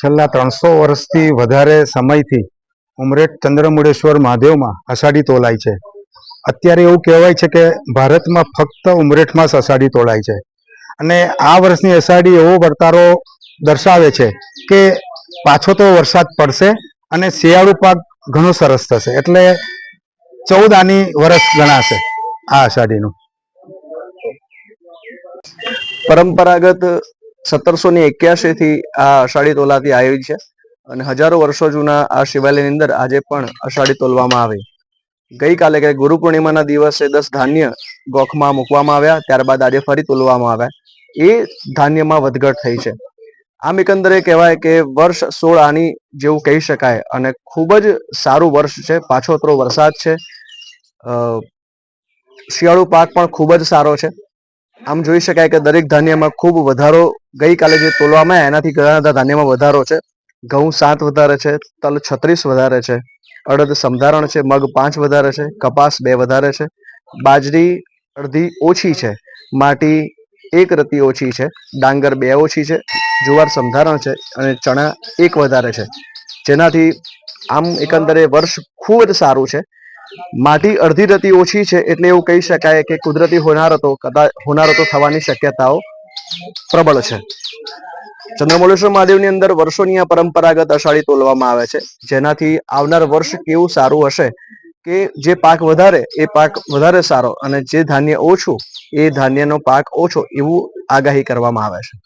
છેલ્લા 300 વર્ષથી વધારે સમયથી ઉમરેઠ ચંદ્રમુળેશ્વર મહાદેવમાં અષાઢી તોલાય છે. અત્યારે એવું કહેવાય છે કે ભારતમાં ફક્ત ઉમરેઠમાં જ અષાઢી તોલાય છે. અને આ વર્ષની અષાઢી એવો વર્તારો દર્શાવે છે કે પાછો તો વરસાદ પડશે અને શિયાળુ પાક ઘણો સરસ થશે. એટલે 14 આની વર્ષ ગણાશે આ અષાઢીનું. પરંપરાગત 1781 થી આ અષાઢી તોલાતી આવી છે અને હજારો વર્ષો જૂના આ શિવાલયની અંદર આજે પણ અષાઢી તોલવામાં આવે. ગઈકાલે કે ગુરુ પૂર્ણિમાના દિવસે 10 ધાન્ય ગોખમાં મૂકવામાં આવ્યા, ત્યારબાદ આજે ફરી તોલવામાં આવ્યા. એ ધાન્યમાં વધઘટ થઈ છે. આમ એકંદરે કહેવાય કે વર્ષ 16 આની જેવું કહી શકાય અને ખૂબ જ સારું વર્ષ છે. પાછોતરો વરસાદ છે, શિયાળુ પાક પણ ખૂબ જ સારો છે. આમ જોઈ શકાય કે દરેક ધાન્યમાં ખૂબ વધારો ગઈકાલે જે તોલવામાં આવ્યા એનાથી ઘણા બધા ધાન્યમાં વધારો છે. ઘઉં 7 વધારે છે, તલ 36 વધારે છે, અડદ સમધારણ છે, મગ 5 વધારે છે, કપાસ 2 વધારે છે, બાજરી અડધી ઓછી છે, માટી 1 રતી ઓછી છે, ડાંગર 2 ઓછી છે, જુવાર સમધારણ છે અને ચણા 1 વધારે છે. જેનાથી આમ એકંદરે વર્ષ ખૂબ જ સારું છે. માટી અડધી રતી ઓછી છે એટલે એવું કહી શકાય કે કુદરતી હોનારતો થવાની શક્યતાઓ પ્રબળ છે. ચંદ્રમૌળેશ્વર મહાદેવની અંદર વર્ષોની આ પરંપરાગત અષાઢી તોલવામાં આવે છે, જેનાથી આવનાર વર્ષ કેવું સારું હશે કે જે પાક વધારે એ પાક વધારે સારો અને જે ધાન્ય ઓછું એ ધાન્યનો પાક ઓછો એવું આગાહી કરવામાં આવે છે.